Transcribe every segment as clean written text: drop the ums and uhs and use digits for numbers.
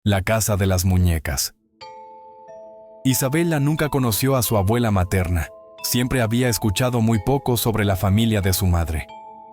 La casa de las muñecas. Isabela nunca conoció a su abuela materna. Siempre había escuchado muy poco sobre la familia de su madre.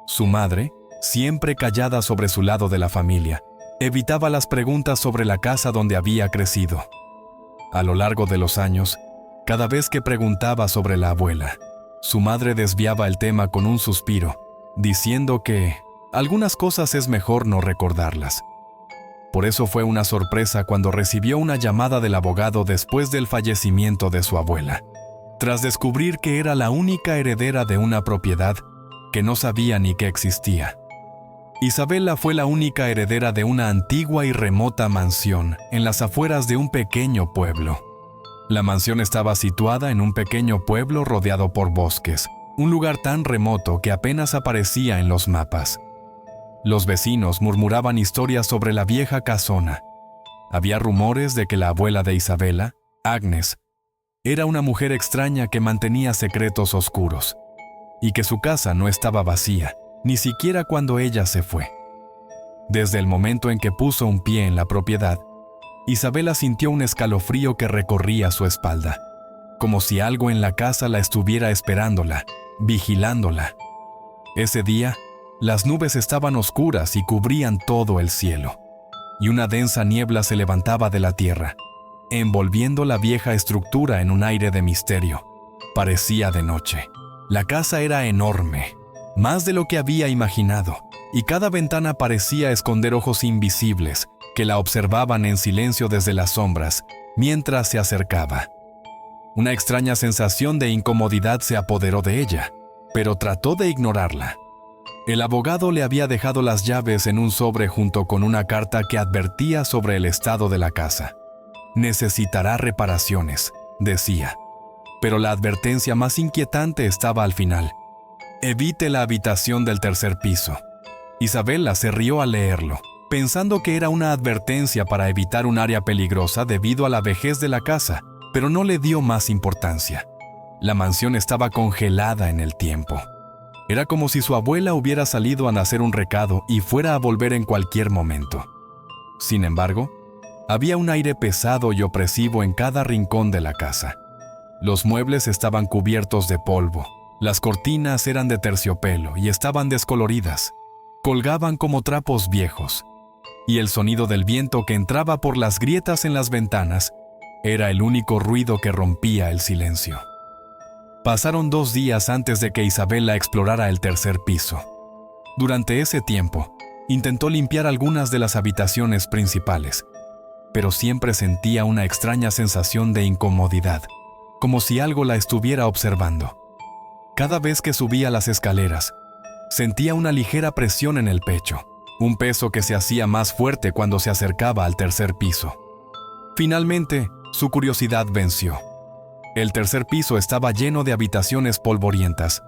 Su madre, siempre callada sobre su lado de la familia, evitaba las preguntas sobre la casa donde había crecido. A lo largo de los años, cada vez que preguntaba sobre la abuela, su madre desviaba el tema con un suspiro, diciendo que algunas cosas es mejor no recordarlas. Por eso fue una sorpresa cuando recibió una llamada del abogado después del fallecimiento de su abuela, tras descubrir que era la única heredera de una propiedad que no sabía ni que existía. Isabela fue la única heredera de una antigua y remota mansión en las afueras de un pequeño pueblo. La mansión estaba situada en un pequeño pueblo rodeado por bosques, un lugar tan remoto que apenas aparecía en los mapas. Los vecinos murmuraban historias sobre la vieja casona. Había rumores de que la abuela de Isabela, Agnes, era una mujer extraña que mantenía secretos oscuros, y que su casa no estaba vacía, ni siquiera cuando ella se fue. Desde el momento en que puso un pie en la propiedad, Isabela sintió un escalofrío que recorría su espalda, como si algo en la casa la estuviera esperándola, vigilándola. Ese día, las nubes estaban oscuras y cubrían todo el cielo, y una densa niebla se levantaba de la tierra, envolviendo la vieja estructura en un aire de misterio. Parecía de noche. La casa era enorme, más de lo que había imaginado, y cada ventana parecía esconder ojos invisibles que la observaban en silencio desde las sombras mientras se acercaba. Una extraña sensación de incomodidad se apoderó de ella, pero trató de ignorarla. El abogado le había dejado las llaves en un sobre junto con una carta que advertía sobre el estado de la casa. Necesitará reparaciones, decía. Pero la advertencia más inquietante estaba al final. Evite la habitación del tercer piso. Isabela se rió al leerlo, pensando que era una advertencia para evitar un área peligrosa debido a la vejez de la casa, pero no le dio más importancia. La mansión estaba congelada en el tiempo. Era como si su abuela hubiera salido a hacer un recado y fuera a volver en cualquier momento. Sin embargo, había un aire pesado y opresivo en cada rincón de la casa. Los muebles estaban cubiertos de polvo, las cortinas eran de terciopelo y estaban descoloridas, colgaban como trapos viejos, y el sonido del viento que entraba por las grietas en las ventanas era el único ruido que rompía el silencio. Pasaron 2 días antes de que Isabela explorara el tercer piso. Durante ese tiempo, intentó limpiar algunas de las habitaciones principales, pero siempre sentía una extraña sensación de incomodidad, como si algo la estuviera observando. Cada vez que subía las escaleras, sentía una ligera presión en el pecho, un peso que se hacía más fuerte cuando se acercaba al tercer piso. Finalmente, su curiosidad venció. El tercer piso estaba lleno de habitaciones polvorientas,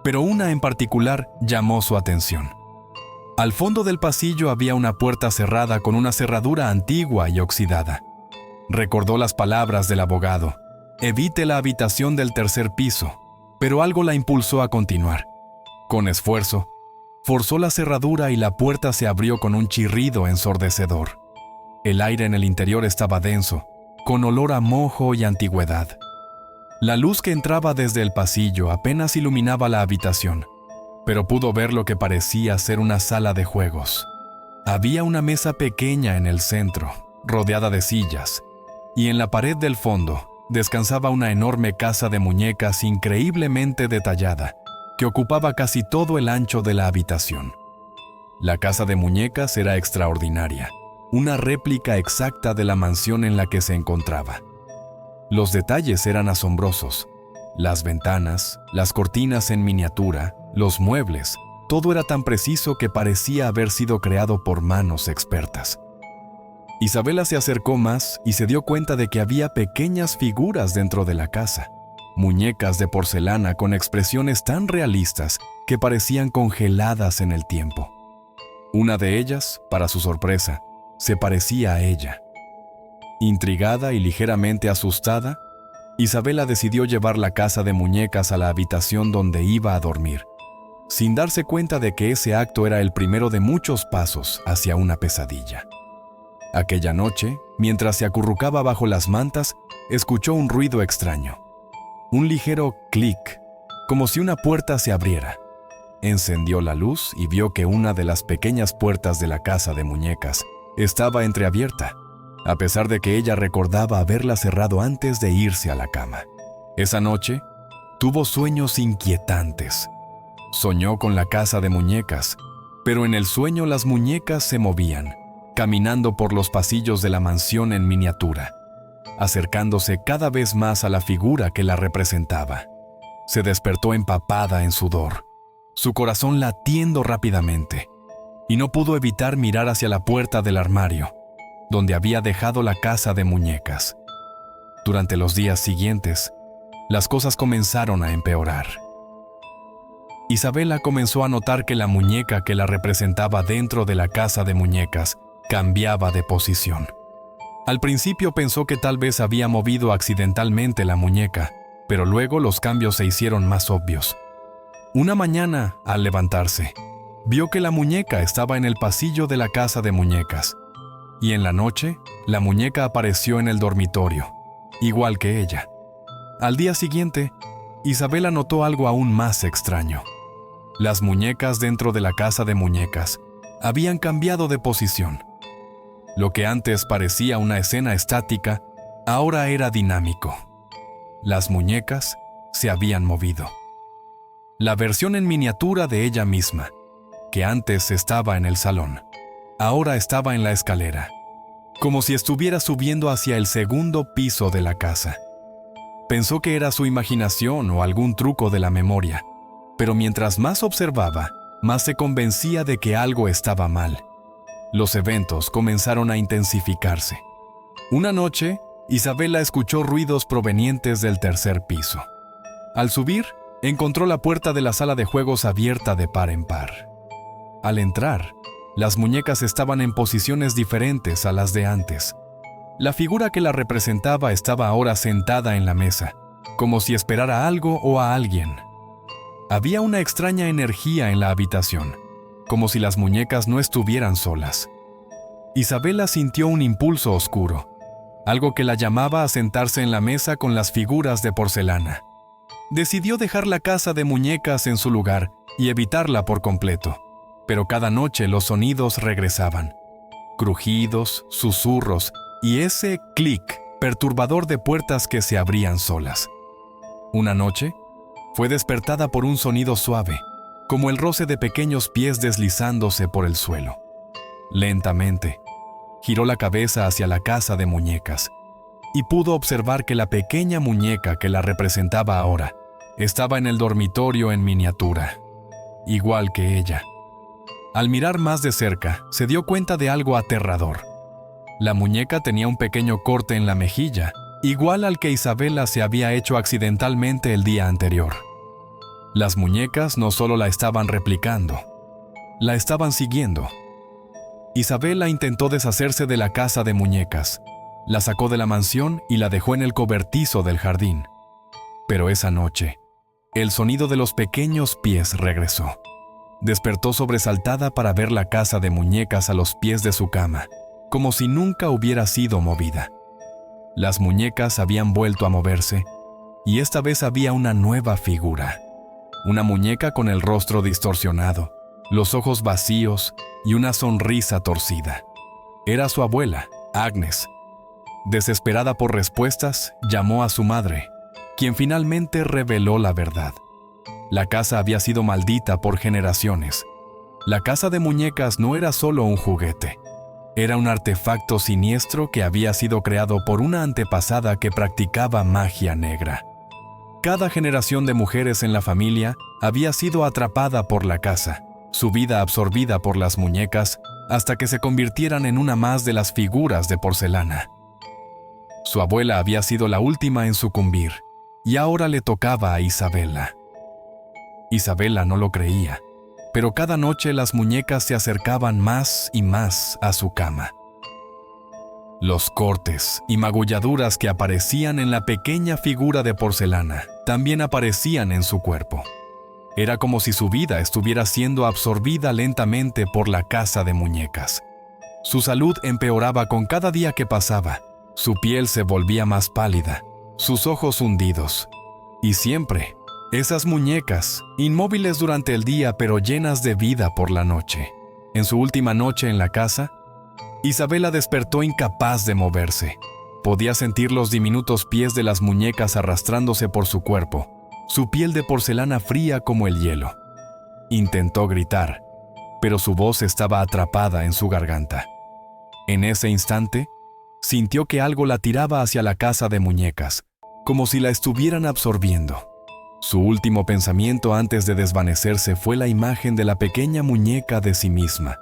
pero una en particular llamó su atención. Al fondo del pasillo había una puerta cerrada con una cerradura antigua y oxidada. Recordó las palabras del abogado: evite la habitación del tercer piso, pero algo la impulsó a continuar. Con esfuerzo, forzó la cerradura y la puerta se abrió con un chirrido ensordecedor. El aire en el interior estaba denso, con olor a mojo y antigüedad. La luz que entraba desde el pasillo apenas iluminaba la habitación, pero pudo ver lo que parecía ser una sala de juegos. Había una mesa pequeña en el centro, rodeada de sillas, y en la pared del fondo descansaba una enorme casa de muñecas increíblemente detallada, que ocupaba casi todo el ancho de la habitación. La casa de muñecas era extraordinaria, una réplica exacta de la mansión en la que se encontraba. Los detalles eran asombrosos. Las ventanas, las cortinas en miniatura, los muebles, todo era tan preciso que parecía haber sido creado por manos expertas. Isabela se acercó más y se dio cuenta de que había pequeñas figuras dentro de la casa, muñecas de porcelana con expresiones tan realistas que parecían congeladas en el tiempo. Una de ellas, para su sorpresa, se parecía a ella. Intrigada y ligeramente asustada, Isabela decidió llevar la casa de muñecas a la habitación donde iba a dormir, sin darse cuenta de que ese acto era el primero de muchos pasos hacia una pesadilla. Aquella noche, mientras se acurrucaba bajo las mantas, escuchó un ruido extraño. Un ligero clic, como si una puerta se abriera. Encendió la luz y vio que una de las pequeñas puertas de la casa de muñecas estaba entreabierta, a pesar de que ella recordaba haberla cerrado antes de irse a la cama. Esa noche, tuvo sueños inquietantes. Soñó con la casa de muñecas, pero en el sueño las muñecas se movían, caminando por los pasillos de la mansión en miniatura, acercándose cada vez más a la figura que la representaba. Se despertó empapada en sudor, su corazón latiendo rápidamente, y no pudo evitar mirar hacia la puerta del armario, donde había dejado la casa de muñecas. Durante los días siguientes, las cosas comenzaron a empeorar. Isabela comenzó a notar que la muñeca que la representaba dentro de la casa de muñecas cambiaba de posición. Al principio pensó que tal vez había movido accidentalmente la muñeca, pero luego los cambios se hicieron más obvios. Una mañana, al levantarse, vio que la muñeca estaba en el pasillo de la casa de muñecas, y en la noche, la muñeca apareció en el dormitorio, igual que ella. Al día siguiente, Isabela notó algo aún más extraño. Las muñecas dentro de la casa de muñecas habían cambiado de posición. Lo que antes parecía una escena estática, ahora era dinámico. Las muñecas se habían movido. La versión en miniatura de ella misma, que antes estaba en el salón, ahora estaba en la escalera, como si estuviera subiendo hacia el segundo piso de la casa. Pensó que era su imaginación o algún truco de la memoria, pero mientras más observaba, más se convencía de que algo estaba mal. Los eventos comenzaron a intensificarse. Una noche, Isabela escuchó ruidos provenientes del tercer piso. Al subir, encontró la puerta de la sala de juegos abierta de par en par. Al entrar, las muñecas estaban en posiciones diferentes a las de antes. La figura que la representaba estaba ahora sentada en la mesa, como si esperara algo o a alguien. Había una extraña energía en la habitación, como si las muñecas no estuvieran solas. Isabela sintió un impulso oscuro, algo que la llamaba a sentarse en la mesa con las figuras de porcelana. Decidió dejar la casa de muñecas en su lugar y evitarla por completo, pero cada noche los sonidos regresaban. Crujidos, susurros y ese clic perturbador de puertas que se abrían solas. Una noche, fue despertada por un sonido suave, como el roce de pequeños pies deslizándose por el suelo. Lentamente, giró la cabeza hacia la casa de muñecas y pudo observar que la pequeña muñeca que la representaba ahora estaba en el dormitorio en miniatura, igual que ella. Al mirar más de cerca, se dio cuenta de algo aterrador. La muñeca tenía un pequeño corte en la mejilla, igual al que Isabela se había hecho accidentalmente el día anterior. Las muñecas no solo la estaban replicando, la estaban siguiendo. Isabela intentó deshacerse de la casa de muñecas, la sacó de la mansión y la dejó en el cobertizo del jardín. Pero esa noche, el sonido de los pequeños pies regresó. Despertó sobresaltada para ver la casa de muñecas a los pies de su cama, como si nunca hubiera sido movida. Las muñecas habían vuelto a moverse, y esta vez había una nueva figura. Una muñeca con el rostro distorsionado, los ojos vacíos y una sonrisa torcida. Era su abuela, Agnes. Desesperada por respuestas, llamó a su madre, quien finalmente reveló la verdad. La casa había sido maldita por generaciones. La casa de muñecas no era solo un juguete. Era un artefacto siniestro que había sido creado por una antepasada que practicaba magia negra. Cada generación de mujeres en la familia había sido atrapada por la casa, su vida absorbida por las muñecas, hasta que se convirtieran en una más de las figuras de porcelana. Su abuela había sido la última en sucumbir, y ahora le tocaba a Isabela. Isabela no lo creía, pero cada noche las muñecas se acercaban más y más a su cama. Los cortes y magulladuras que aparecían en la pequeña figura de porcelana también aparecían en su cuerpo. Era como si su vida estuviera siendo absorbida lentamente por la casa de muñecas. Su salud empeoraba con cada día que pasaba. Su piel se volvía más pálida, sus ojos hundidos. Y siempre, esas muñecas, inmóviles durante el día pero llenas de vida por la noche. En su última noche en la casa, Isabela despertó incapaz de moverse. Podía sentir los diminutos pies de las muñecas arrastrándose por su cuerpo, su piel de porcelana fría como el hielo. Intentó gritar, pero su voz estaba atrapada en su garganta. En ese instante, sintió que algo la tiraba hacia la casa de muñecas, como si la estuvieran absorbiendo. Su último pensamiento antes de desvanecerse fue la imagen de la pequeña muñeca de sí misma,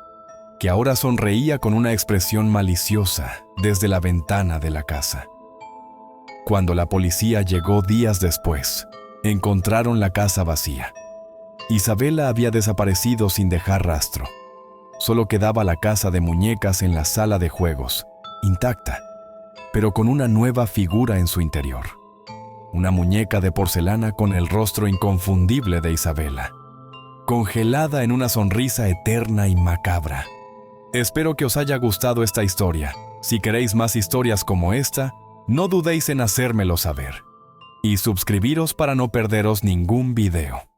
que ahora sonreía con una expresión maliciosa desde la ventana de la casa. Cuando la policía llegó días después, encontraron la casa vacía. Isabela había desaparecido sin dejar rastro. Solo quedaba la casa de muñecas en la sala de juegos, intacta, pero con una nueva figura en su interior. Una muñeca de porcelana con el rostro inconfundible de Isabela, congelada en una sonrisa eterna y macabra. Espero que os haya gustado esta historia. Si queréis más historias como esta, no dudéis en hacérmelo saber. Y suscribiros para no perderos ningún video.